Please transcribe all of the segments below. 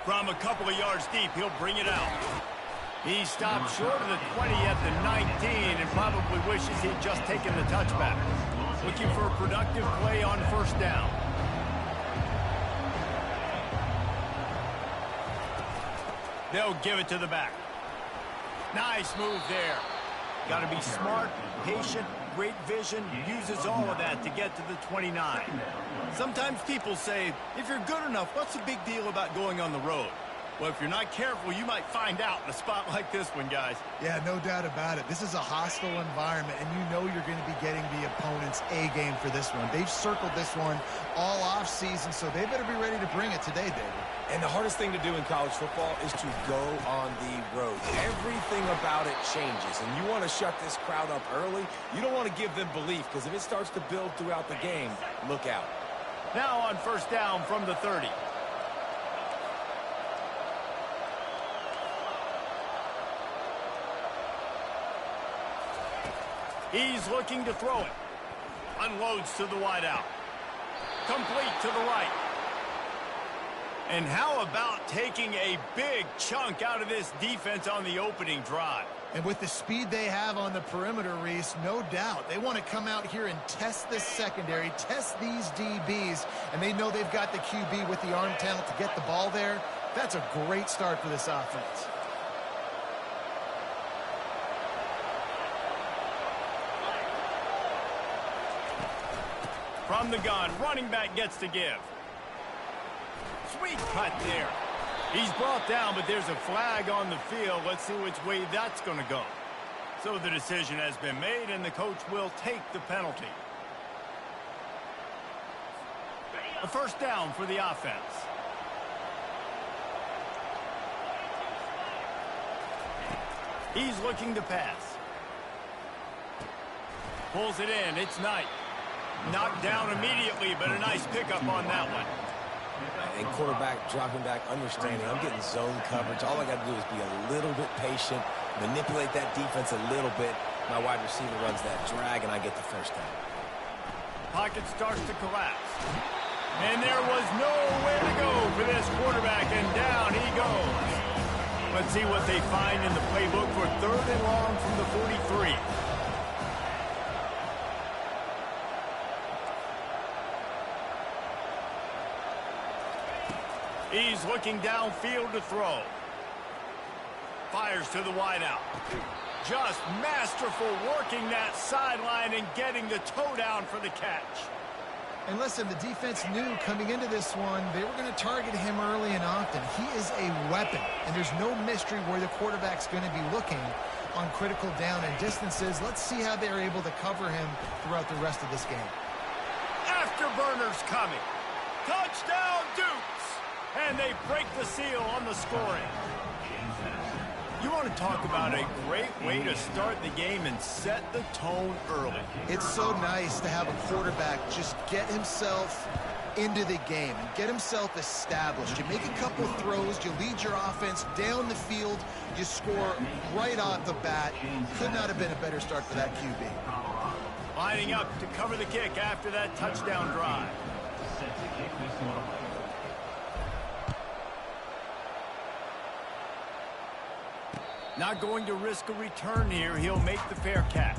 From a couple of yards deep, he'll bring it out. He stopped short of the 20 at the 19 and probably wishes he'd just taken the touchback. Looking for a productive play on first down. They'll give it to the back. Nice move there. Got to be smart, patient, great vision, uses all of that to get to the 29. Sometimes people say, if you're good enough, what's the big deal about going on the road? Well, if you're not careful, you might find out in a spot like this one, guys. Yeah, no doubt about it. This is a hostile environment, and you know you're going to be getting the opponent's A-game for this one. They've circled this one all off-season, so they better be ready to bring it today, David. And the hardest thing to do in college football is to go on the road. Everything about it changes, and you want to shut this crowd up early. You don't want to give them belief, because if it starts to build throughout the game, look out. Now on first down from the 30. He's looking to throw it. Unloads to the wideout. Complete to the right. And how about taking a big chunk out of this defense on the opening drive? And with the speed they have on the perimeter, Reese, no doubt. They want to come out here and test this secondary, test these DBs, and they know they've got the QB with the arm talent to get the ball there. That's a great start for this offense. From the gun, running back gets to give. Sweet cut there. He's brought down, but there's a flag on the field. Let's see which way that's going to go. So the decision has been made, and the coach will take the penalty. A first down for the offense. He's looking to pass. Pulls it in. It's Knight. Knocked down immediately, but a nice pickup on that one. And quarterback dropping back, understanding I'm getting zone coverage. All I got to do is be a little bit patient, manipulate that defense a little bit. My wide receiver runs that drag, and I get the first down. Pocket starts to collapse. And there was nowhere to go for this quarterback, and down he goes. Let's see what they find in the playbook for third and long from the 43. He's looking downfield to throw. Fires to the wideout. Just masterful working that sideline and getting the toe down for the catch. And listen, the defense knew coming into this one, they were going to target him early and often. He is a weapon, and there's no mystery where the quarterback's going to be looking on critical down and distances. Let's see how they're able to cover him throughout the rest of this game. Afterburners coming. Touchdown, Dukes! And they break the seal on the scoring. You want to talk about a great way to start the game and set the tone early. It's so nice to have a quarterback just get himself into the game and get himself established. You make a couple throws, you lead your offense down the field, you score right off the bat. Could not have been a better start for that QB. Lining up to cover the kick after that touchdown drive. Not going to risk a return here. He'll make the fair catch.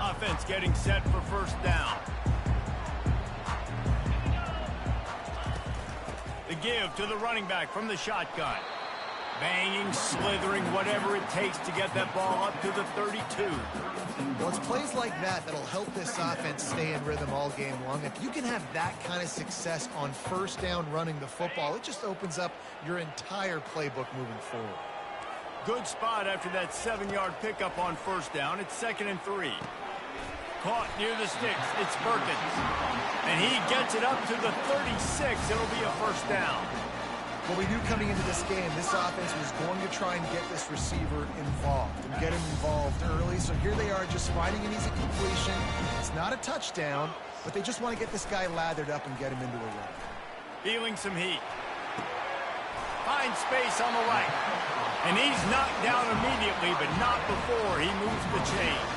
Offense getting set for first down. The give to the running back from the shotgun. Banging, slithering, whatever it takes to get that ball up to the 32. Well, it's plays like that that'll help this offense stay in rhythm all game long. If you can have that kind of success on first down running the football, it just opens up your entire playbook moving forward. Good spot after that 7-yard pickup on first down. It's 2nd and 3. Caught near the sticks. It's Perkins. And he gets it up to the 36. It'll be a first down. Well, we knew coming into this game, this offense was going to try and get this receiver involved and get him involved early. So here they are just finding an easy completion. It's not a touchdown, but they just want to get this guy lathered up and get him into a run. Feeling some heat. Finds space on the right. And he's knocked down immediately, but not before he moves the chains.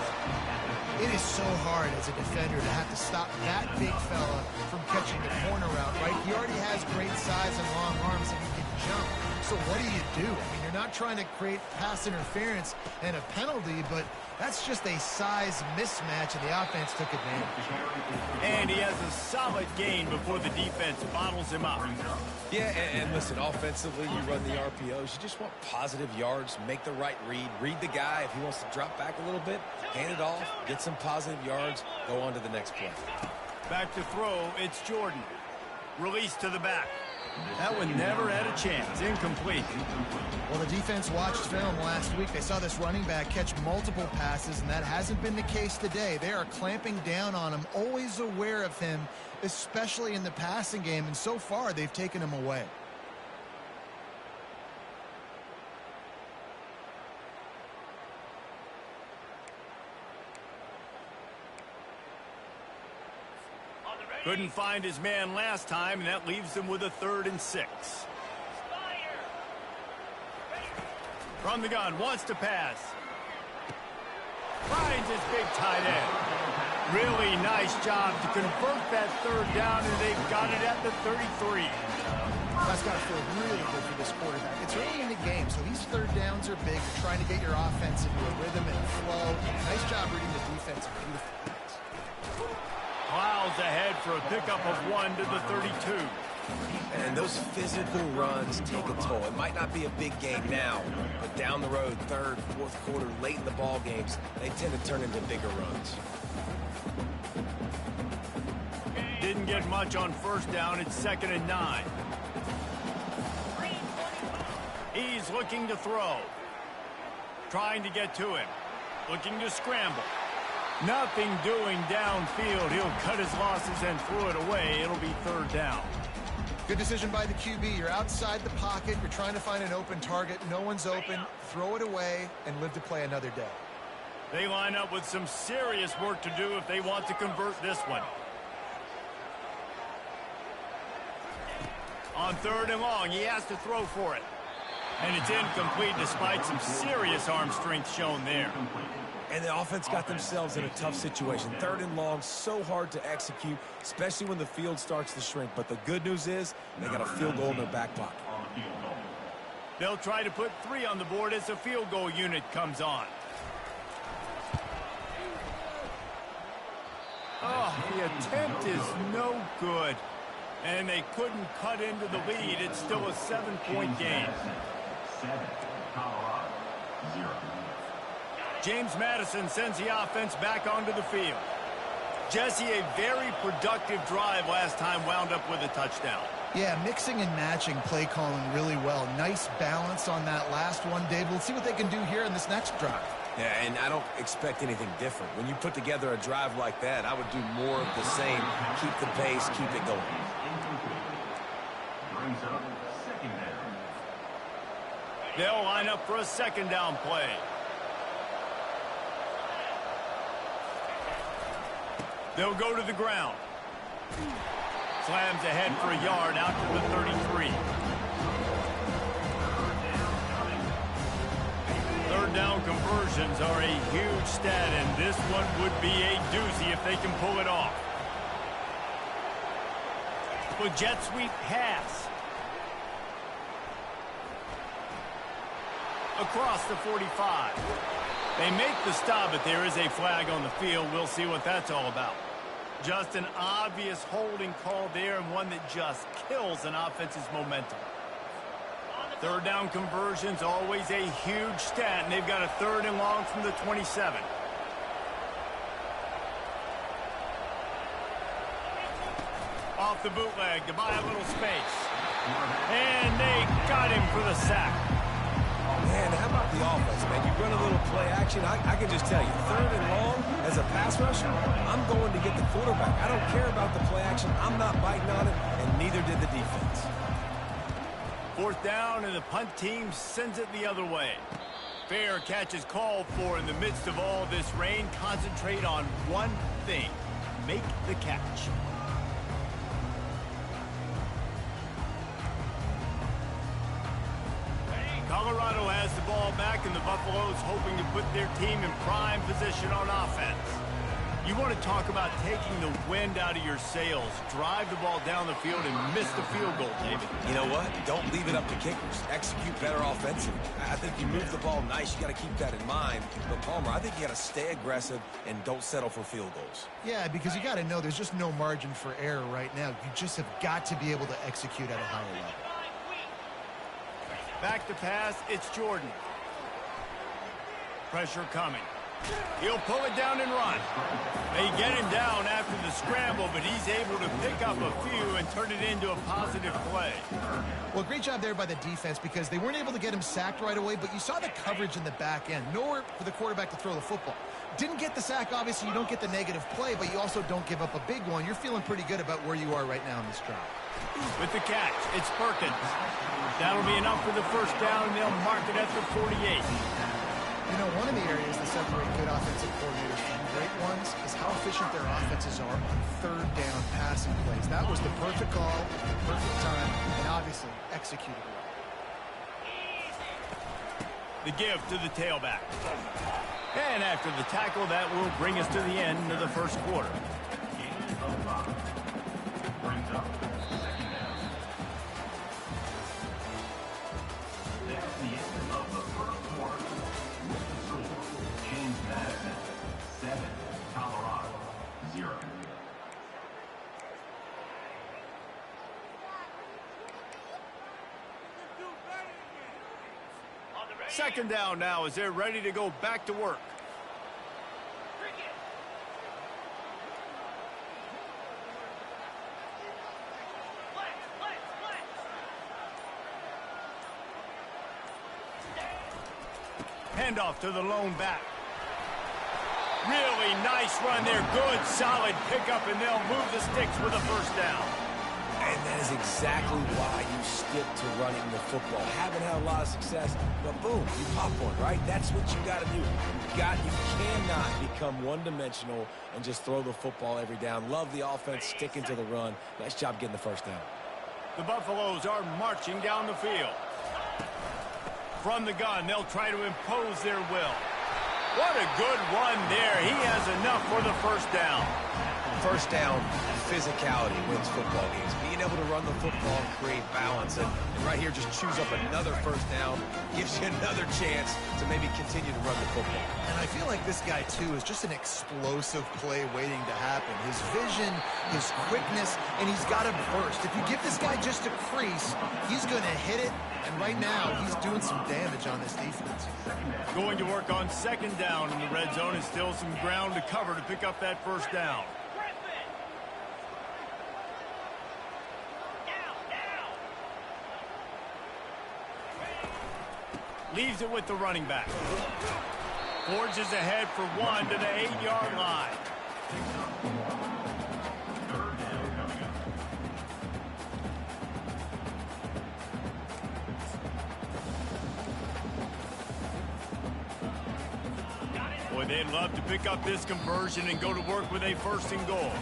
It is so hard as a defender to have to stop that big fella from catching the corner route, right? He already has great size and long arms, and he can jump. So what do? I mean, you're not trying to create pass interference and a penalty, but that's just a size mismatch, and the offense took advantage. And he has a solid gain before the defense bottles him up. Yeah, and listen, offensively, you run the RPOs. You just want positive yards, make the right read the guy. If he wants to drop back a little bit, hand it off, get some positive yards, go on to the next play. Back to throw, it's Jordan. Release to the back. That one never had a chance. Incomplete. Well, the defense watched film last week. They saw this running back catch multiple passes, and that hasn't been the case today. They are clamping down on him, always aware of him, especially in the passing game, and so far they've taken him away. Couldn't find his man last time, and that leaves him with a 3rd and 6. From the gun, wants to pass. Finds his big tight end. Really nice job to convert that 3rd down, and they've got it at the 33. That's got to feel really good for this quarterback. It's early in the game, so these 3rd downs are big. You're trying to get your offense into a rhythm and flow. Nice job reading the defense. Beautiful. Plows ahead for a pickup of 1 to the 32. And those physical runs take a toll. It might not be a big game now, but down the road, 3rd, 4th quarter, late in the ball games, they tend to turn into bigger runs. Didn't get much on 1st down. It's 2nd and 9. He's looking to throw. Trying to get to him. Looking to scramble. Nothing doing downfield. He'll cut his losses and throw it away. It'll be 3rd down. Good decision by the QB. You're outside the pocket. You're trying to find an open target. No one's open. Throw it away and live to play another day. They line up with some serious work to do if they want to convert this one. On 3rd and long, he has to throw for it. And it's incomplete despite some serious arm strength shown there. And the offense got themselves in a tough situation. 3rd and long, so hard to execute, especially when the field starts to shrink. But the good news is they got a field goal in their back pocket. They'll try to put 3 on the board as the field goal unit comes on. Oh, the attempt is no good. And they couldn't cut into the lead. It's still a 7-point game. 7, Colorado, 0. James Madison sends the offense back onto the field. Jesse, a very productive drive last time, wound up with a touchdown. Yeah, mixing and matching play calling really well. Nice balance on that last one, Dave. We'll see what they can do here in this next drive. Yeah, and I don't expect anything different. When you put together a drive like that, I would do more of the same. Keep the pace, keep it going. Brings up 2nd down. They'll line up for a 2nd down play. They'll go to the ground. Slams ahead for a yard out to the 33. 3rd down conversions are a huge stat, and this one would be a doozy if they can pull it off. With jet sweep pass. Across the 45. They make the stop, but there is a flag on the field. We'll see what that's all about. Just an obvious holding call there, and one that just kills an offense's momentum. 3rd down conversions, always a huge stat, and they've got a 3rd and long from the 27. Off the bootleg to buy a little space. And they got him for the sack. Man, how about the offense, man? You run a little play action. I can just tell you, 3rd and long, as a pass rusher, I'm going to get the quarterback. I don't care about the play action. I'm not biting on it, and neither did the defense. 4th down, and the punt team sends it the other way. Fair catch is called for in the midst of all this rain. Concentrate on one thing. Make the catch. has the ball back, and the Buffaloes hoping to put their team in prime position on offense. You want to talk about taking the wind out of your sails. Drive the ball down the field and miss the field goal, David. You know what? Don't leave it up to kickers. Execute better offensively. I think you move the ball nice. You got to keep that in mind. But, Palmer, I think you got to stay aggressive and don't settle for field goals. Yeah, because you got to know there's just no margin for error right now. You just have got to be able to execute at a higher level. Back to pass, it's Jordan. Pressure coming. He'll pull it down and run. They get him down after the scramble, but he's able to pick up a few and turn it into a positive play. Well, great job there by the defense because they weren't able to get him sacked right away, but you saw the coverage in the back end. Nowhere for the quarterback to throw the football. Didn't get the sack, obviously. You don't get the negative play, but you also don't give up a big one. You're feeling pretty good about where you are right now in this drive. With the catch, it's Perkins. That'll be enough for the first down, and they'll mark it at the 48. You know, one of the areas that separate good offensive coordinators from great ones is how efficient their offenses are on third down passing plays. That was the perfect call, the perfect time, and obviously executed well. The give to the tailback. And after the tackle, that will bring us to the end of the first quarter. Brings up second down. That's the end of the first quarter. With the score, James Madison, 7, Colorado, 0. Second down now as they're ready to go back to work. Handoff to the lone back. Really nice run there. Good, solid pickup, and they'll move the sticks with a first down. And that is exactly why you stick to running the football. Haven't had a lot of success, but boom, you pop one, right? That's what you got to do. You cannot become one-dimensional and just throw the football every down. Love the offense, sticking to the run. Nice job getting the first down. The Buffaloes are marching down the field. From the gun, they'll try to impose their will. What a good run there. He has enough for the first down. First down, physicality wins football games. Being able to run the football and create balance. And right here, just choose up another first down. Gives you another chance to maybe continue to run the football. And I feel like this guy, too, is just an explosive play waiting to happen. His vision, his quickness, and he's got a burst. If you give this guy just a crease, he's going to hit it. And right now, he's doing some damage on this defense. Going to work on second down in the red zone, and still some ground to cover to pick up that first down. Leaves it with the running back. Forges ahead for one to the 8-yard line. Third down coming up. Boy, they'd love to pick up this conversion and go to work with a first and goal.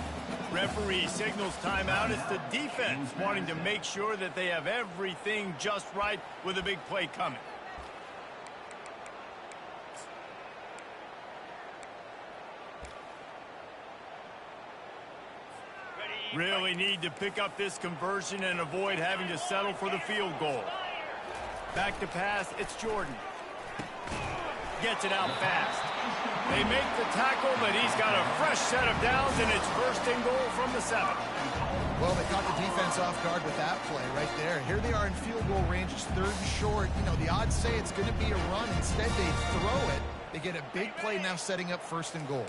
Referee signals timeout. It's the defense wanting to make sure that they have everything just right with a big play coming. Really need to pick up this conversion and avoid having to settle for the field goal. Back to pass, it's Jordan. Gets it out fast. They make the tackle, but he's got a fresh set of downs, and it's first and goal from the 7. Well, they caught the defense off guard with that play right there. Here they are in field goal range. It's third and short. You know, the odds say it's going to be a run. Instead, they throw it. They get a big play now setting up first and goal.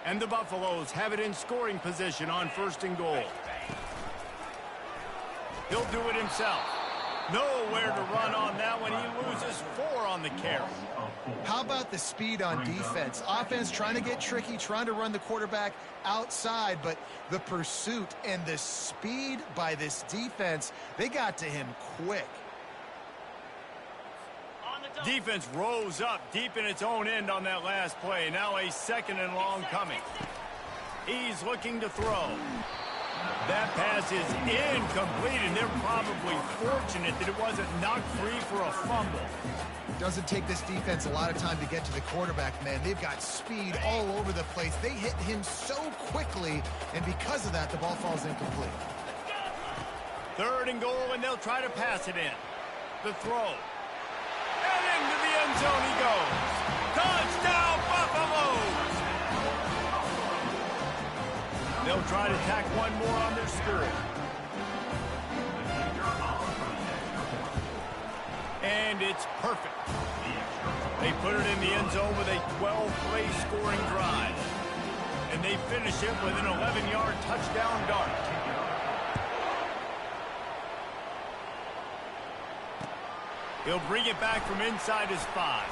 And the Buffaloes have it in scoring position on first and goal. He'll do it himself. Nowhere to run on that one. He loses 4 on the carry. How about the speed on defense? Offense trying to get tricky, trying to run the quarterback outside, but the pursuit and the speed by this defense, they got to him quick. Defense rose up deep in its own end on that last play. Now a second and long coming. He's looking to throw. That pass is incomplete, and they're probably fortunate that it wasn't knocked free for a fumble. Doesn't take this defense a lot of time to get to the quarterback, man. They've got speed all over the place. They hit him so quickly, and because of that, the ball falls incomplete. 3rd and goal, and they'll try to pass it in. The throw. And into the end zone he goes. Touchdown, Buffaloes! They'll try to tack one more on their score. And it's perfect. They put it in the end zone with a 12-play scoring drive. And they finish it with an 11-yard touchdown dart. He'll bring it back from inside his 5.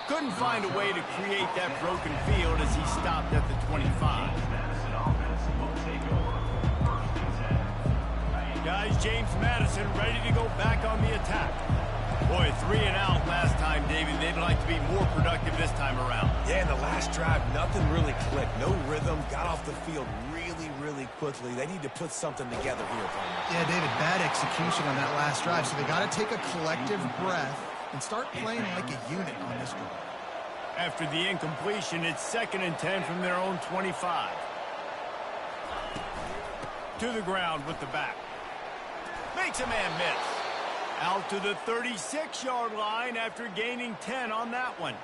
Couldn't find a way to create that broken field as he stopped at the 25. Guys, James Madison ready to go back on the attack. Boy, 3 and out last time, David. They'd like to be more productive this time around. Yeah, in the last drive, nothing really clicked. No rhythm. Got off the field really quickly. They need to put something together here, Palmer. Yeah, David, bad execution on that last drive, so they got to take a collective breath and start playing like a unit on this one. After the incompletion, it's 2nd and 10 from their own 25. To the ground with the back. Makes a man miss. Out to the 36-yard line after gaining 10 on that one.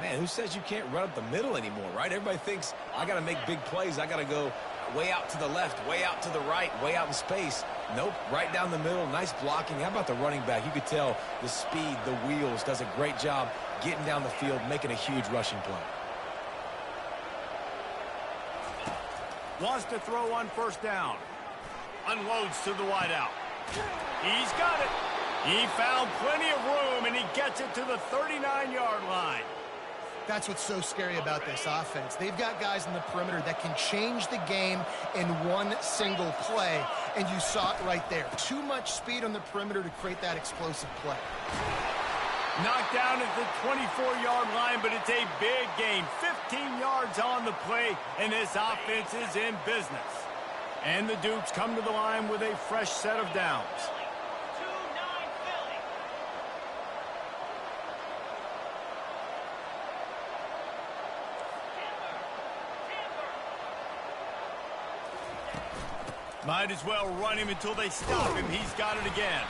Man, who says you can't run up the middle anymore, right? Everybody thinks, I got to make big plays. I got to go way out to the left, way out to the right, way out in space. Nope, right down the middle. Nice blocking. How about the running back? You could tell the speed, the wheels, does a great job getting down the field, making a huge rushing play. Wants to throw on 1st down. Unloads to the wideout. He's got it. He found plenty of room, and he gets it to the 39-yard line. That's what's so scary about this offense. They've got guys in the perimeter that can change the game in one single play, and you saw it right there. Too much speed on the perimeter to create that explosive play. Knocked down at the 24-yard line, but it's a big gain. 15 yards on the play, and this offense is in business. And the Dukes come to the line with a fresh set of downs. Might as well run him until they stop him. He's got it again.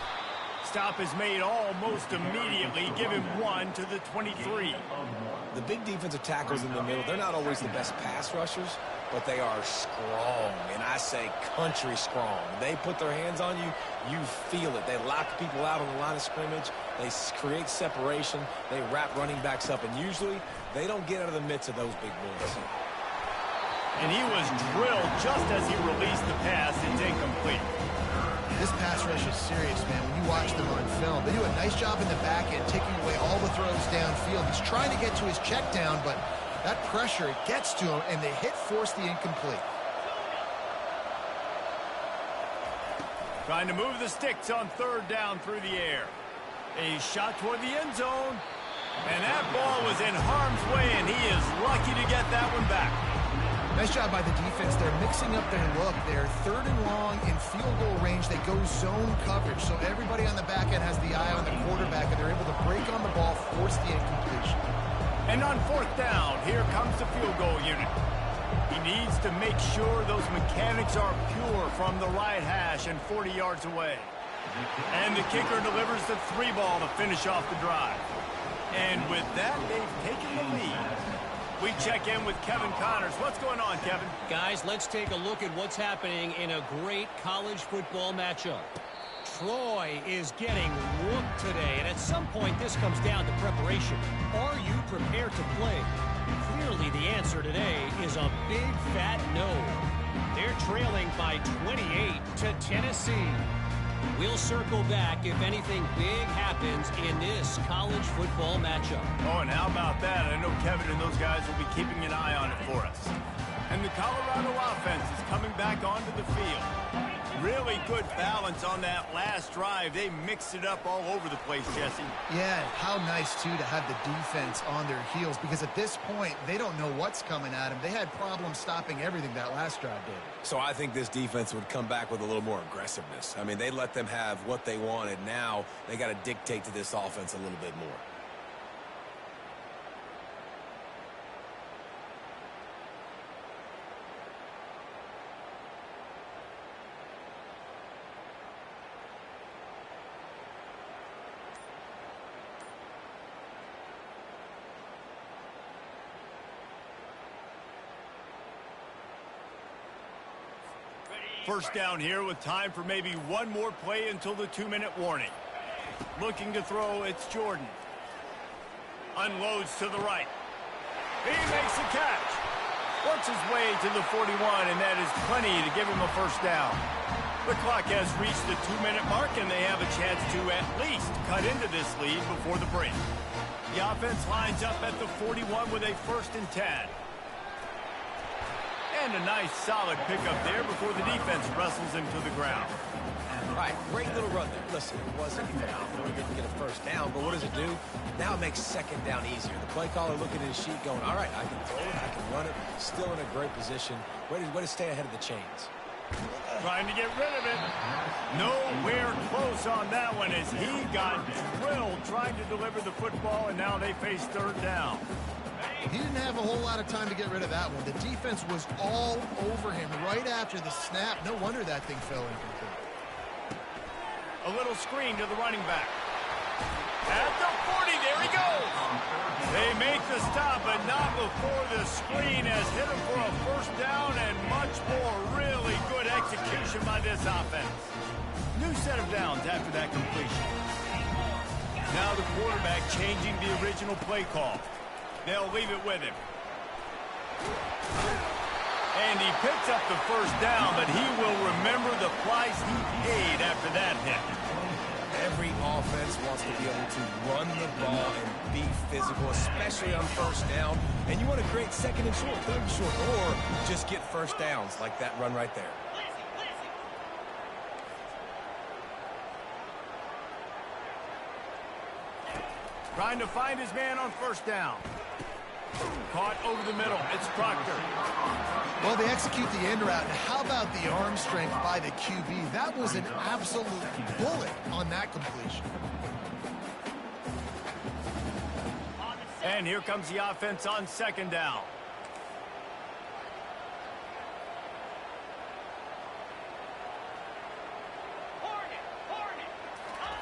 Stop is made almost immediately. Give him 1 to the 23. The big defensive tackles in the middle, they're not always the best pass rushers, but they are strong, and I say country strong. They put their hands on you, you feel it. They lock people out on the line of scrimmage. They create separation. They wrap running backs up, and usually they don't get out of the midst of those big boys. And he was drilled just as he released the pass. It's incomplete. This pass rush is serious, man. When you watch them on film, they do a nice job in the back end, taking away all the throws downfield. He's trying to get to his check down, but that pressure, it gets to him, and the hit forced the incomplete. Trying to move the sticks on 3rd down through the air. A shot toward the end zone. And that ball was in harm's way, and he is lucky to get that one back. Nice job by the defense. They're mixing up their look. They're 3rd and long in field goal range. They go zone coverage, so everybody on the back end has the eye on the quarterback, and they're able to break on the ball, force the incompletion. And on 4th down, here comes the field goal unit. He needs to make sure those mechanics are pure from the right hash and 40 yards away. And the kicker delivers the 3 ball to finish off the drive. And with that, they've taken the lead. We check in with Kevin Connors. What's going on, Kevin? Guys, let's take a look at what's happening in a great college football matchup. Troy is getting whooped today, and at some point this comes down to preparation. Are you prepared to play? Clearly the answer today is a big fat no. They're trailing by 28 to Tennessee. We'll circle back if anything big happens in this college football matchup. Oh, and how about that? I know Kevin and those guys will be keeping an eye on it for us. And the Colorado offense is coming back onto the field. Really good balance on that last drive. They mixed it up all over the place, Jesse. Yeah, how nice, too, to have the defense on their heels, because at this point, they don't know what's coming at them. They had problems stopping everything that last drive did. So I think this defense would come back with a little more aggressiveness. I mean, they let them have what they wanted. Now they got to dictate to this offense a little bit more. First down here with time for maybe one more play until the 2-minute warning. Looking to throw, it's Jordan. Unloads to the right. He makes the catch. Works his way to the 41, and that is plenty to give him a first down. The clock has reached the 2-minute mark, and they have a chance to at least cut into this lead before the break. The offense lines up at the 41 with a 1st and 10. And a nice solid pickup there before the defense wrestles him to the ground. All right, great little run there. Listen, it wasn't phenomenal. He didn't get a first down, but what does it do? Now it makes second down easier. The play caller looking at his sheet going, all right, I can throw it, I can run it. Still in a great position. Way to stay ahead of the chains. Trying to get rid of it. Nowhere close on that one as he got drilled trying to deliver the football, and now they face 3rd down. He didn't have a whole lot of time to get rid of that one. The defense was all over him right after the snap. No wonder that thing fell incomplete. A little screen to the running back. At the 40, there he goes. They make the stop, but not before the screen has hit him for a first down and much more. Really good execution by this offense. New set of downs after that completion. Now the quarterback changing the original play call. They'll leave it with him. And he picks up the first down, but he will remember the price he paid after that hit. Every offense wants to be able to run the ball and be physical, especially on first down. And you want to create 2nd and short, 3rd and short, or just get first downs like that run right there. Trying to find his man on first down. Caught over the middle. It's Proctor. Well, they execute the end route. And how about the arm strength by the QB? That was an absolute bullet on that completion. And here comes the offense on 2nd down.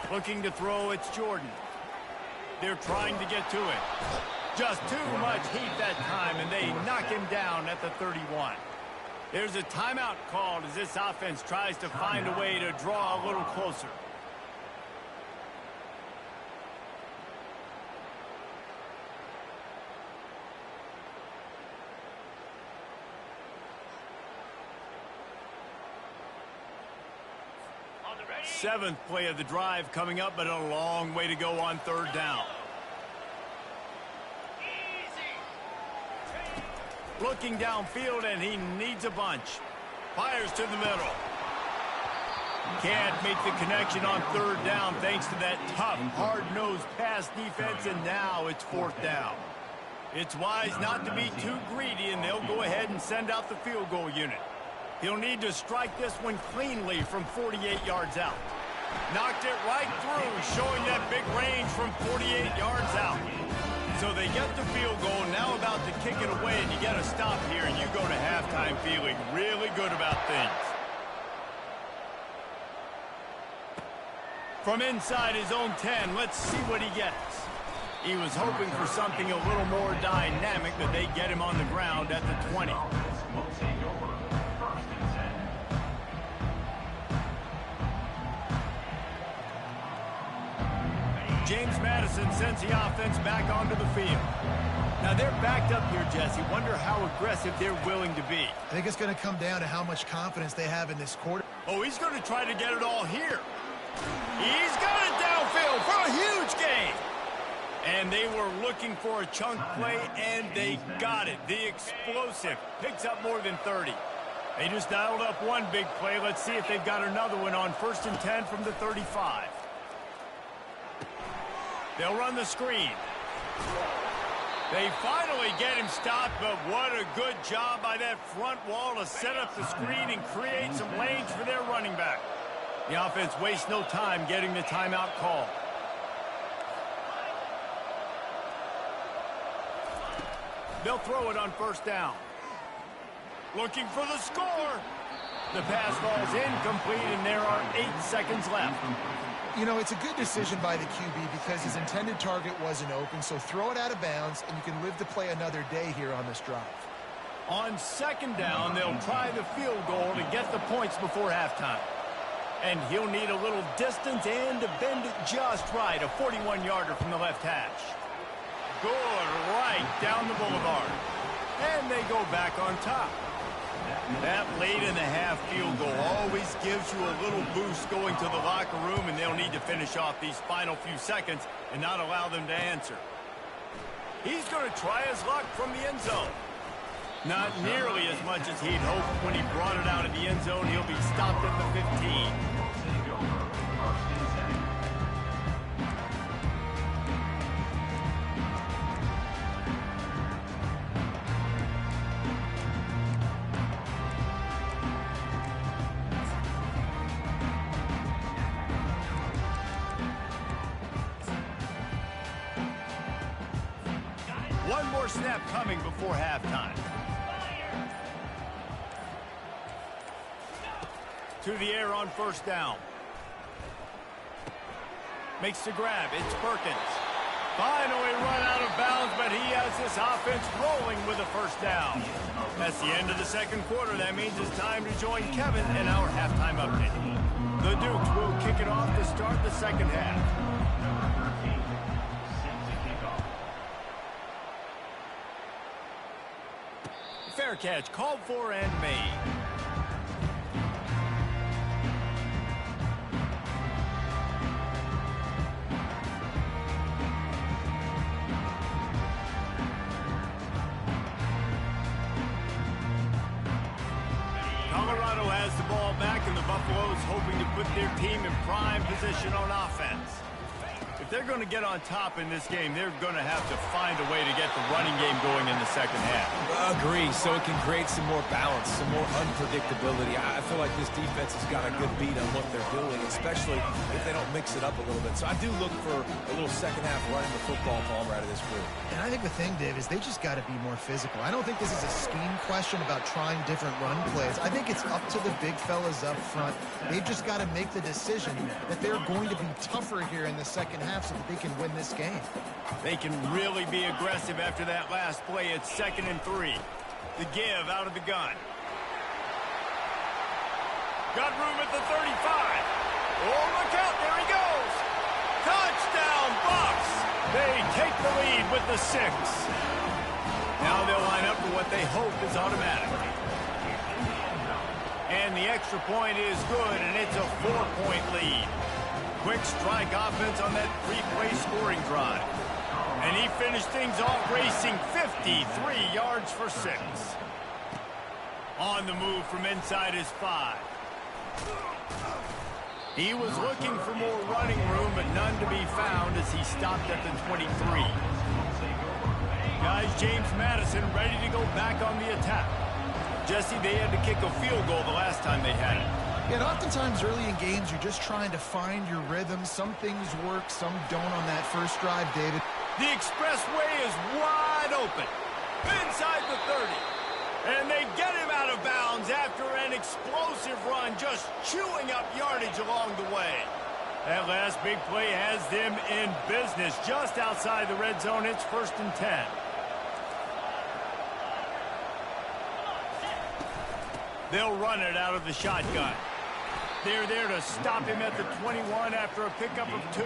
Looking to throw, it's Jordan. They're trying to get to it. Just too much heat that time, and they knock him down at the 31. There's a timeout called as this offense tries to find a way to draw a little closer. Seventh play of the drive coming up, but a long way to go on 3rd down. Looking downfield, and he needs a bunch. Fires to the middle. Can't make the connection on 3rd down thanks to that tough, hard-nosed pass defense, and now it's 4th down. It's wise not to be too greedy, and they'll go ahead and send out the field goal unit. He'll need to strike this one cleanly from 48 yards out. Knocked it right through, showing that big range from 48 yards out. So they get the field goal, now about to kick it away, and you got to stop here, and you go to halftime feeling really good about things. From inside his own 10, let's see what he gets. He was hoping for something a little more dynamic, but they get him on the ground at the 20. James Madison sends the offense back onto the field. Now they're backed up here, Jesse. Wonder how aggressive they're willing to be. I think it's going to come down to how much confidence they have in this quarter. Oh, he's going to try to get it all here. He's got it downfield for a huge gain. And they were looking for a chunk play, and they got it. The explosive picks up more than 30. They just dialed up one big play. Let's see if they've got another one on 1st and 10 from the 35. They'll run the screen. They finally get him stopped, but what a good job by that front wall to set up the screen and create some lanes for their running back. The offense wastes no time getting the timeout call. They'll throw it on 1st down. Looking for the score. The pass falls incomplete, and there are 8 seconds left. You know, it's a good decision by the QB because his intended target wasn't open, so throw it out of bounds, and you can live to play another day here on this drive. On 2nd down, they'll try the field goal to get the points before halftime. And he'll need a little distance and to bend it just right, a 41-yarder from the left hash. Good right down the boulevard. And they go back on top. That late-in-the-half field goal always gives you a little boost going to the locker room, and they'll need to finish off these final few seconds and not allow them to answer. He's going to try his luck from the end zone. Not nearly as much as he'd hoped when he brought it out of the end zone. He'll be stopped at the 15. One more snap coming before halftime. To the air on 1st down. Makes the grab. It's Perkins. Finally run out of bounds, but he has this offense rolling with a 1st down. That's the end of the 2nd quarter. That means it's time to join Kevin in our halftime update. The Dukes will kick it off to start the 2nd half. Fair catch, called for and made. Colorado has the ball back, and the Buffaloes hoping to put their team in prime position on offense. If they're going to get on top in this game, they're going to have to find a way to get the running game going in the 2nd half. Agree, so it can create some more balance, some more unpredictability. I feel like this defense has got a good beat on what they're doing, especially if they don't mix it up a little bit. So I do look for a little 2nd half running the football Palmer out of this group. And I think the thing, Dave, is they just got to be more physical. I don't think this is a scheme question about trying different run plays. I think it's up to the big fellas up front. They've just got to make the decision that they're going to be tougher here in the 2nd half so that they can win this game. They can really be aggressive after that last play. It's 2nd and 3. The give out of the gun. Got room at the 35. Oh, look out. There he goes. Touchdown, Bucks. They take the lead with the 6. Now they'll line up for what they hope is automatic. And the extra point is good, and it's a 4-point lead. Quick strike offense on that 3-play scoring drive. And he finished things off racing 53 yards for 6. On the move from inside his 5. He was looking for more running room, but none to be found as he stopped at the 23. Guys, James Madison ready to go back on the attack. Jesse, they had to kick a field goal the last time they had it. And oftentimes early in games, you're just trying to find your rhythm. Some things work, some don't on that first drive, David. The expressway is wide open. Inside the 30. And they get him out of bounds after an explosive run, just chewing up yardage along the way. That last big play has them in business just outside the red zone. It's 1st and 10. They'll run it out of the shotgun. They're there to stop him at the 21 after a pickup of 2.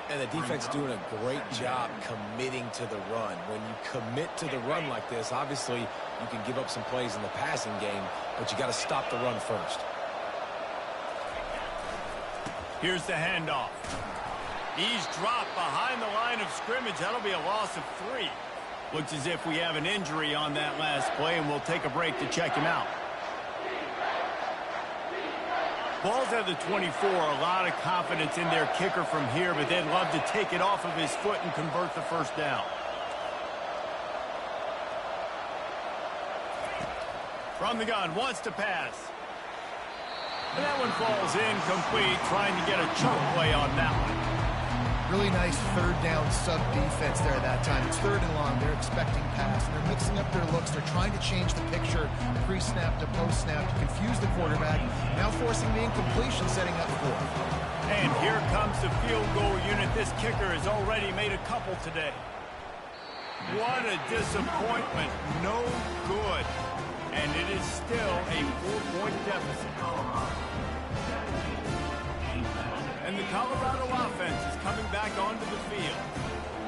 And the defense doing a great job committing to the run. When you commit to the run like this, obviously you can give up some plays in the passing game, but you got to stop the run first. Here's the handoff. He's dropped behind the line of scrimmage. That'll be a loss of 3. Looks as if we have an injury on that last play, and we'll take a break to check him out. Ball's at the 24. A lot of confidence in their kicker from here, but they'd love to take it off of his foot and convert the first down. From the gun, wants to pass. And that one falls incomplete, trying to get a choke play on that one. Really nice third down sub defense there that time. It's third and long. They're expecting pass. And they're mixing up their looks. They're trying to change the picture pre-snap to post-snap to confuse the quarterback. Now forcing the incompletion, setting up fourth. And here comes the field goal unit. This kicker has already made a couple today. What a disappointment. No good. And it is still a 4-point deficit. And the Colorado offense is coming back onto the field.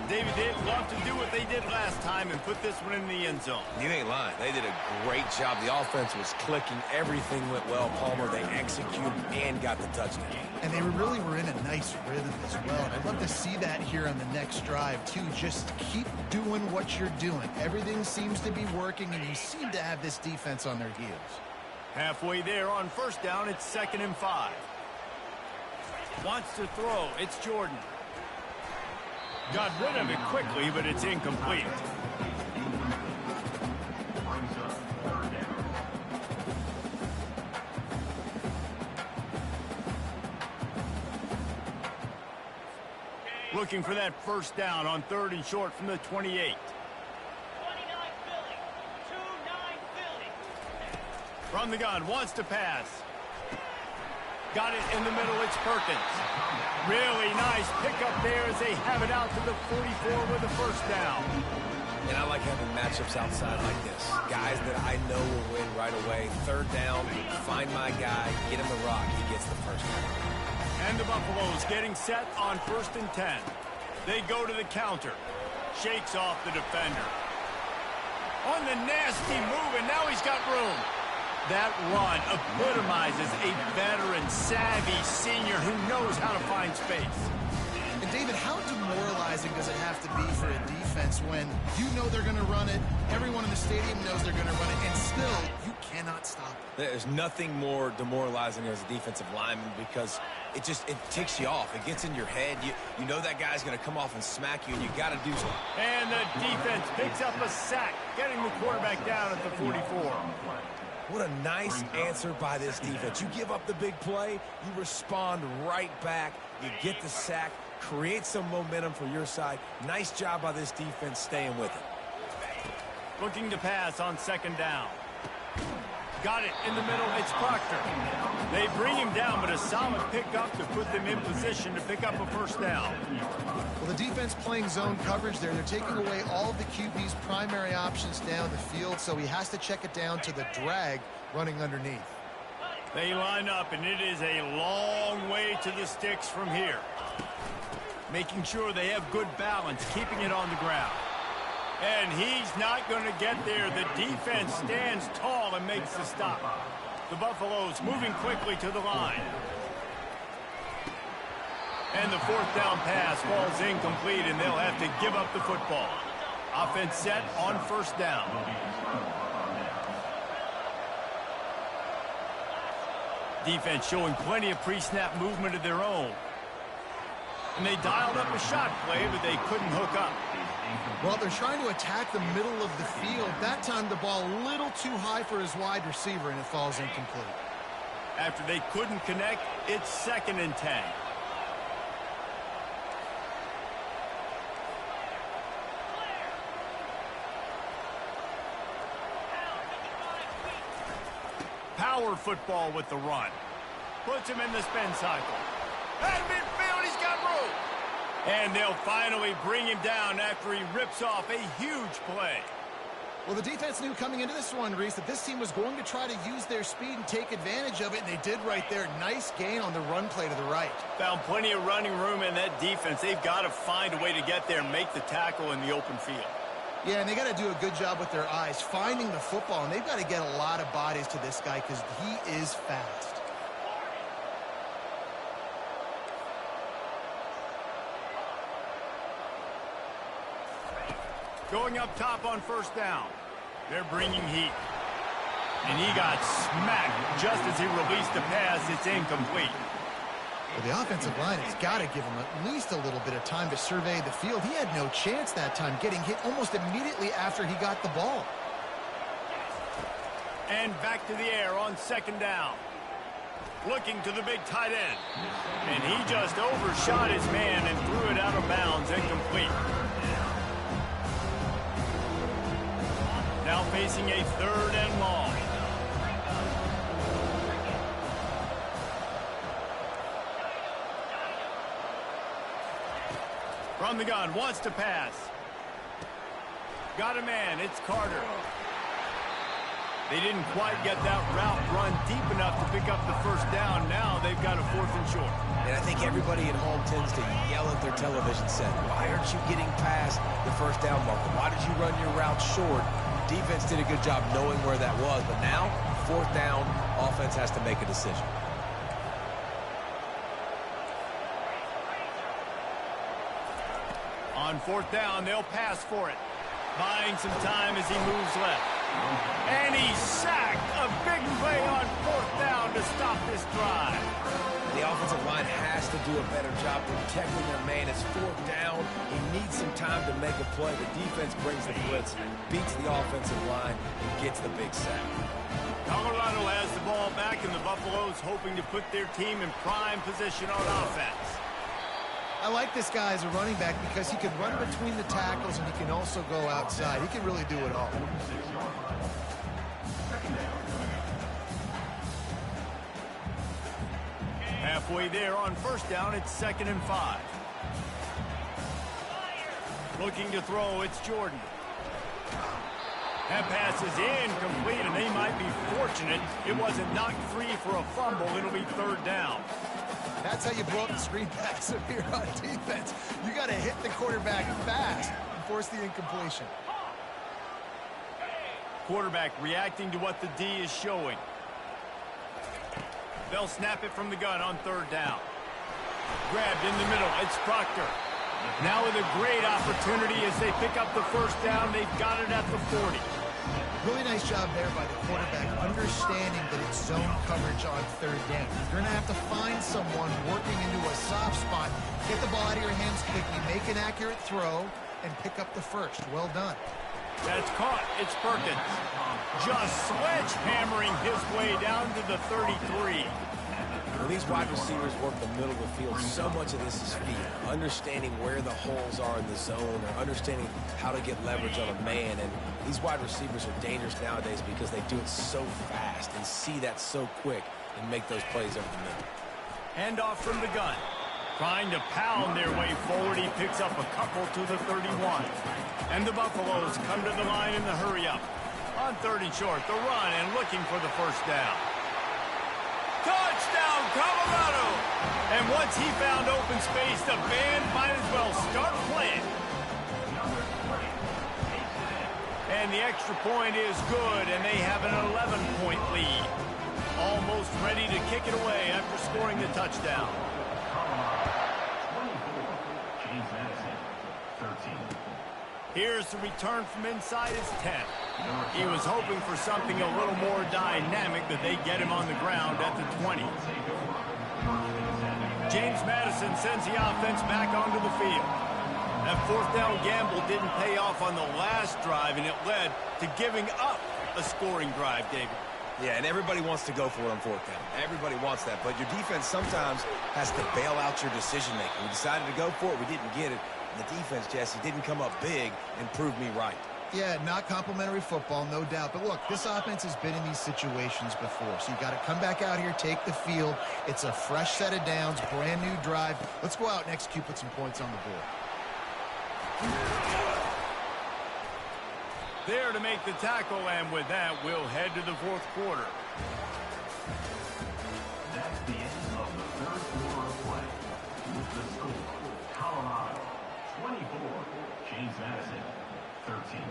David, they'd love to do what they did last time and put this one in the end zone. You ain't lying. They did a great job. The offense was clicking. Everything went well. Palmer, they executed and got the touchdown. And they really were in a nice rhythm as well. And I'd love to see that here on the next drive, too. Just keep doing what you're doing. Everything seems to be working, and you seem to have this defense on their heels. Halfway there on first down, it's 2nd and 5. Wants to throw. It's Jordan. Got rid of it quickly, but it's incomplete. Looking for that first down on 3rd and short from the 28. From the gun, wants to pass. Got it in the middle, it's Perkins. Really nice pickup there as they have it out to the 44 with the first down. And I like having matchups outside like this. Guys that I know will win right away. 3rd down, find my guy, get him the rock, he gets the first down. And the Buffaloes getting set on 1st and 10. They go to the counter. Shakes off the defender. On the nasty move, and now he's got room. That run epitomizes a veteran, savvy senior who knows how to find space. And David, how demoralizing does it have to be for a defense when you know they're going to run it, everyone in the stadium knows they're going to run it, and still you cannot stop it? There's nothing more demoralizing as a defensive lineman because it ticks you off. It gets in your head. You know that guy's going to come off and smack you, and you got to do something. And the defense picks up a sack, getting the quarterback down at the 44. What a nice answer by this defense. You give up the big play, you respond right back, you get the sack, create some momentum for your side. Nice job by this defense staying with it. Looking to pass on 2nd down. Got it in the middle, it's Proctor. They bring him down, but a solid pickup to put them in position to pick up a first down. Well, the defense playing zone coverage there. They're taking away all of the QB's primary options down the field, so he has to check it down to the drag running underneath. They line up, and it is a long way to the sticks from here. Making sure they have good balance, keeping it on the ground. And he's not going to get there. The defense stands tall and makes the stop. The Buffaloes moving quickly to the line. And the 4th down pass falls incomplete, and they'll have to give up the football. Offense set on 1st down. Defense showing plenty of pre-snap movement of their own. And they dialed up a shot play, but they couldn't hook up. Well, they're trying to attack the middle of the field. That time the ball a little too high for his wide receiver, and it falls incomplete. After they couldn't connect, it's 2nd and 10. Power football with the run. Puts him in the spin cycle. At midfield, he's got room. And they'll finally bring him down after he rips off a huge play. Well, the defense knew coming into this one, Reese, that this team was going to try to use their speed and take advantage of it, and they did right there. Nice gain on the run play to the right. Found plenty of running room in that defense. They've got to find a way to get there and make the tackle in the open field. Yeah, and they got to do a good job with their eyes, finding the football, and they've got to get a lot of bodies to this guy because he is fast. Going up top on 1st down. They're bringing heat. And he got smacked just as he released the pass. It's incomplete. Well, the offensive line has got to give him at least a little bit of time to survey the field. He had no chance that time, getting hit almost immediately after he got the ball. And back to the air on second down. Looking to the big tight end. And he just overshot his man and threw it out of bounds, incomplete. Now facing a 3rd and long. From the gun, wants to pass. Got a man, it's Carter. They didn't quite get that route run deep enough to pick up the first down. Now they've got a 4th and short. And I think everybody at home tends to yell at their television set. Why aren't you getting past the first down marker? Why did you run your route short? Defense did a good job knowing where that was. But now, 4th down, offense has to make a decision. On 4th down, they'll pass for it. Buying some time as he moves left. And he's sacked. A big play on 4th down to stop this drive. The offensive line has to do a better job protecting their man. It's 4th down. He needs some time to make a play. The defense brings the blitz, beats the offensive line, and gets the big sack. Colorado has the ball back, and the Buffaloes hoping to put their team in prime position on offense. I like this guy as a running back because he can run between the tackles and he can also go outside. He can really do it all. Halfway there on 1st down, it's 2nd and 5. Looking to throw, it's Jordan. That pass is incomplete, and they might be fortunate it wasn't knocked free for a fumble. It'll be 3rd down. That's how you blow up the screen pass if you're on defense. You got to hit the quarterback fast and force the incompletion. Quarterback reacting to what the D is showing. They'll snap it from the gun on 3rd down. Grabbed in the middle. It's Proctor. Now with a great opportunity as they pick up the 1st down. They've got it at the 40. Really nice job there by the quarterback, understanding that it's zone coverage on 3rd down. You're going to have to find someone working into a soft spot, get the ball out of your hands quickly, make an accurate throw, and pick up the 1st. Well done. That's caught. It's Perkins. Just sledgehammering his way down to the 33. When these wide receivers work the middle of the field, so much of this is feel. Understanding where the holes are in the zone, or understanding how to get leverage on a man. And these wide receivers are dangerous nowadays because they do it so fast and see that so quick and make those plays over the middle. Handoff from the gun. Trying to pound their way forward. He picks up a couple to the 31. And the Buffaloes come to the line in the hurry-up. On 3rd and short, the run and looking for the 1st down. Touchdown, Colorado! And once he found open space, the band might as well start playing. And the extra point is good, and they have an 11-point lead. Almost ready to kick it away after scoring the touchdown. Here's the return from inside his 10. He was hoping for something a little more dynamic, but they get him on the ground at the 20. James Madison sends the offense back onto the field. That 4th down gamble didn't pay off on the last drive, and it led to giving up a scoring drive, David. Yeah, and everybody wants to go for it on 4th down. Everybody wants that, but your defense sometimes has to bail out your decision-making. We decided to go for it. We didn't get it. The defense, Jesse, didn't come up big and prove me right. Yeah, not complimentary football, no doubt. But look, this offense has been in these situations before. So you got to come back out here, take the field. It's a fresh set of downs, brand new drive. Let's go out and execute, put some points on the board. There to make the tackle, and with that, we'll head to the 4th quarter. That's the end of the 3rd quarter of play. With the score, Colorado 24, James Madison 13.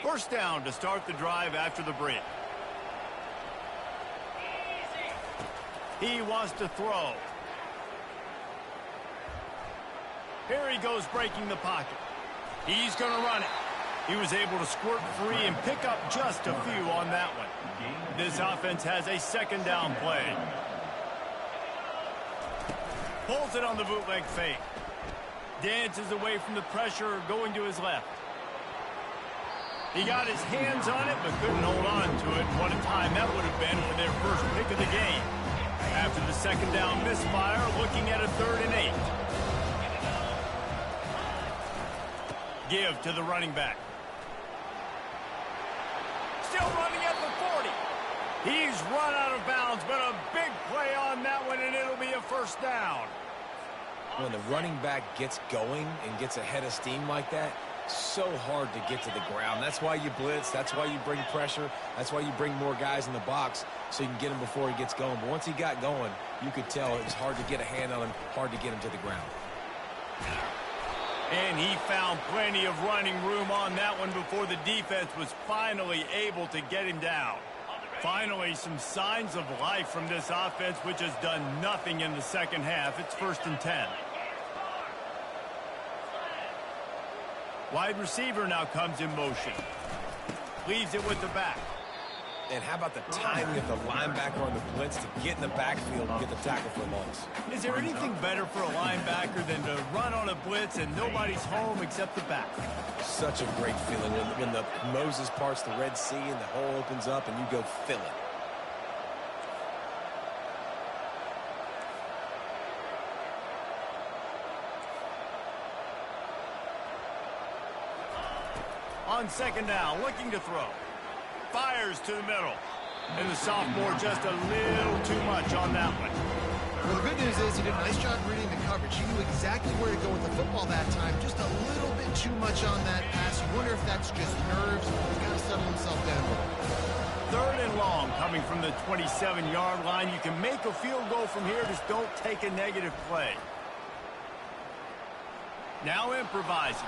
1st down to start the drive after the break. He wants to throw. Here he goes breaking the pocket. He's going to run it. He was able to squirt free and pick up just a few on that one. This offense has a second down play. Pulls it on the bootleg fake. Dances away from the pressure, going to his left. He got his hands on it, but couldn't hold on to it. What a time that would have been for their first pick of the game. After the second down misfire, looking at a 3rd and 8. Give to the running back. Still running at the 40. He's run out of bounds, but a big play on that one, and it'll be a first down. When the running back gets going and gets ahead of steam like that, so hard to get to the ground. That's why you blitz. That's why you bring pressure. That's why you bring more guys in the box so you can get him before he gets going. But once he got going, you could tell it was hard to get a hand on him, hard to get him to the ground. And he found plenty of running room on that one before the defense was finally able to get him down. Finally, some signs of life from this offense, which has done nothing in the second half. It's 1st and 10. Wide receiver now comes in motion. Leaves it with the back. And how about the timing of the linebacker on the blitz to get in the backfield and get the tackle for a loss? Is there anything better for a linebacker than to run on a blitz and nobody's home except the back? Such a great feeling when the Moses parts the Red Sea and the hole opens up and you go fill it. On second down, looking to throw. Fires to the middle. And the sophomore just a little too much on that one. Well, the good news is he did a nice job reading the coverage. He knew exactly where to go with the football that time. Just a little bit too much on that pass. You wonder if that's just nerves. He's got to settle himself down a little. 3rd and long coming from the 27-yard line. You can make a field goal from here. Just don't take a negative play. Now improvising.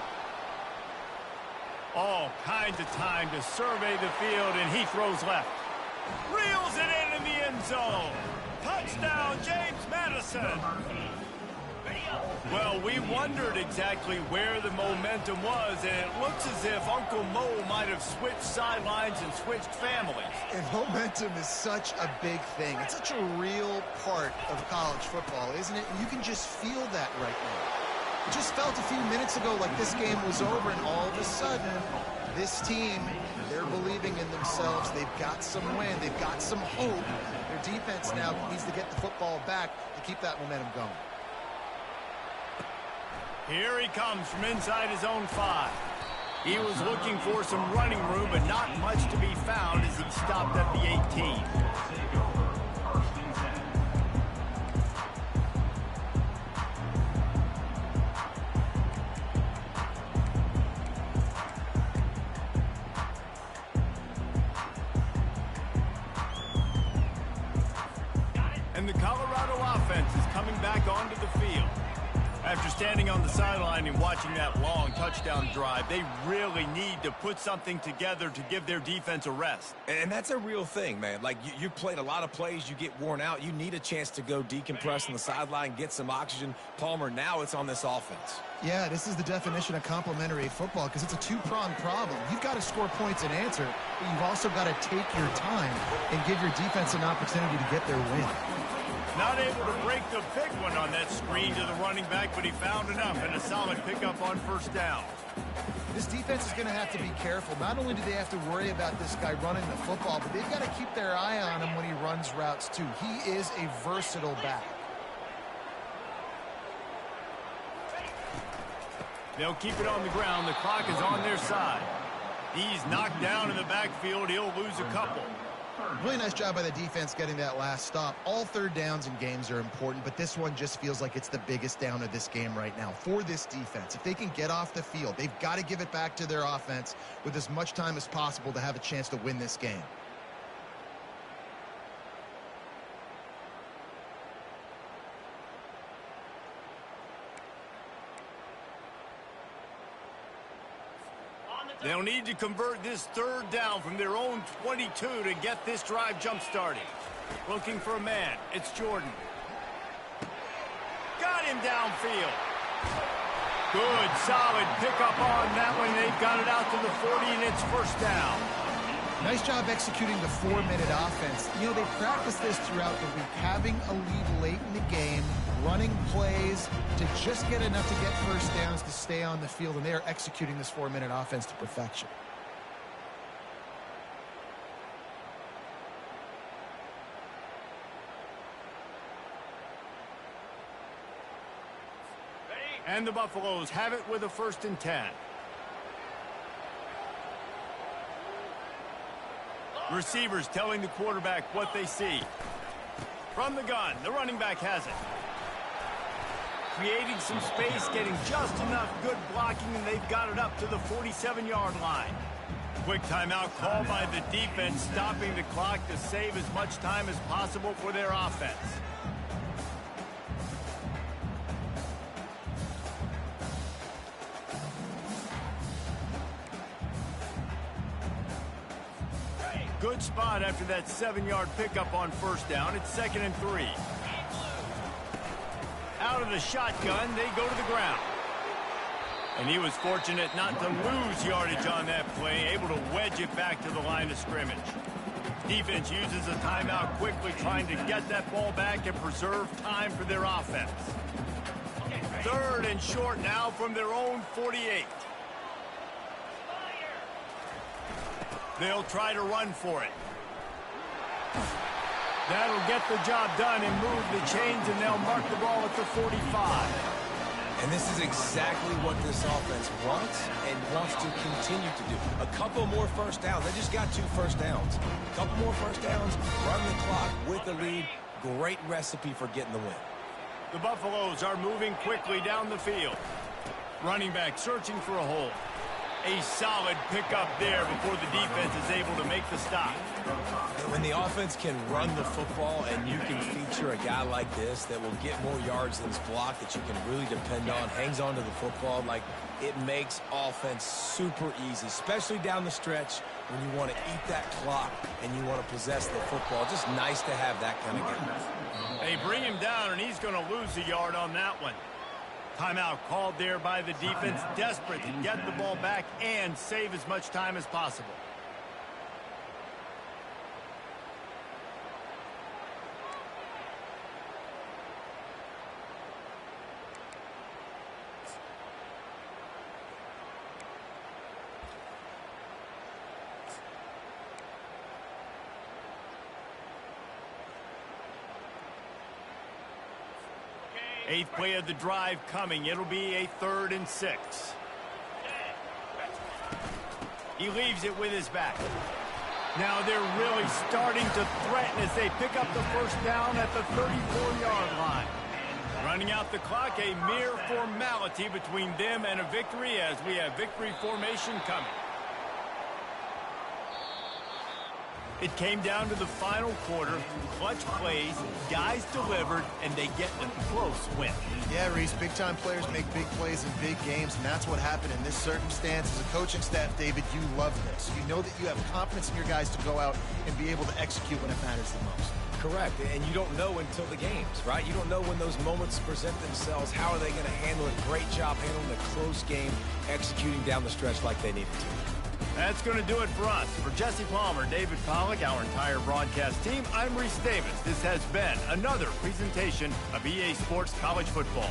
All kinds of time to survey the field, and he throws left. Reels it in the end zone. Touchdown, James Madison. Well, we wondered exactly where the momentum was, and it looks as if Uncle Mo might have switched sidelines and switched families. And momentum is such a big thing. It's such a real part of college football, isn't it? And you can just feel that right now. It just felt a few minutes ago like this game was over, and all of a sudden, this team, they're believing in themselves. They've got some wind. They've got some hope. Their defense now needs to get the football back to keep that momentum going. Here he comes from inside his own 5. He was looking for some running room, but not much to be found as he stopped at the 18. And the Colorado offense is coming back onto the field. After standing on the sideline and watching that long touchdown drive, they really need to put something together to give their defense a rest. And that's a real thing, man. Like, you played a lot of plays, you get worn out. You need a chance to go decompress on the sideline, get some oxygen. Palmer, now it's on this offense. Yeah, this is the definition of complementary football because it's a two-pronged problem. You've got to score points and answer, but you've also got to take your time and give your defense an opportunity to get their win. Not able to break the big one on that screen to the running back, but he found enough and a solid pickup on first down. This defense is going to have to be careful. Not only do they have to worry about this guy running the football, but they've got to keep their eye on him when he runs routes too. He is a versatile back. They'll keep it on the ground. The clock is on their side. He's knocked down in the backfield. He'll lose a couple. Really nice job by the defense getting that last stop. All third downs in games are important, but this one just feels like it's the biggest down of this game right now for this defense. If they can get off the field, they've got to give it back to their offense with as much time as possible to have a chance to win this game. They'll need to convert this third down from their own 22 to get this drive jump-started. Looking for a man. It's Jordan. Got him downfield. Good, solid pickup on that one. They've got it out to the 40, and it's first down. Nice job executing the 4-minute offense. You know, they practiced this throughout the week, having a lead late in the game, running plays to just get enough to get first downs to stay on the field, and they are executing this 4-minute offense to perfection. And the Buffaloes have it with a 1st and 10. Receivers telling the quarterback what they see. From the gun, the running back has it. Creating some space, getting just enough good blocking, and they've got it up to the 47-yard line. Quick timeout call by the defense, stopping the clock to save as much time as possible for their offense. Good spot after that 7-yard pickup on first down. It's 2nd and 3. Out of the shotgun, they go to the ground. And he was fortunate not to lose yardage on that play, able to wedge it back to the line of scrimmage. Defense uses a timeout quickly, trying to get that ball back and preserve time for their offense. 3rd and short now from their own 48. They'll try to run for it. That'll get the job done and move the chains, and they'll mark the ball at the 45. And this is exactly what this offense wants and wants to continue to do. A couple more first downs. They just got 2 first downs. A couple more first downs, run the clock with the lead. Great recipe for getting the win. The Buffaloes are moving quickly down the field. Running back searching for a hole. A solid pickup there before the defense is able to make the stop. When the offense can run the football and you can feature a guy like this that will get more yards than his block, that you can really depend on, hangs on to the football, like it makes offense super easy, especially down the stretch when you want to eat that clock and you want to possess the football. Just nice to have that kind of game. They bring him down, and he's going to lose a yard on that one. Timeout called there by the defense, desperate to get the ball back and save as much time as possible. Eighth play of the drive coming. It'll be a 3rd and 6. He leaves it with his back. Now they're really starting to threaten as they pick up the first down at the 34-yard line. Running out the clock, a mere formality between them and a victory as we have victory formation coming. It came down to the final quarter, clutch plays, guys delivered, and they get a close win. Yeah, Reese, big-time players make big plays in big games, and that's what happened in this circumstance. As a coaching staff, David, you love this. You know that you have confidence in your guys to go out and be able to execute when it matters the most. Correct, and you don't know until the games, right? You don't know when those moments present themselves. How are they going to handle it? Great job handling a close game, executing down the stretch like they needed to. That's going to do it for us. For Jesse Palmer, David Pollack, our entire broadcast team, I'm Reese Davis. This has been another presentation of EA Sports College Football.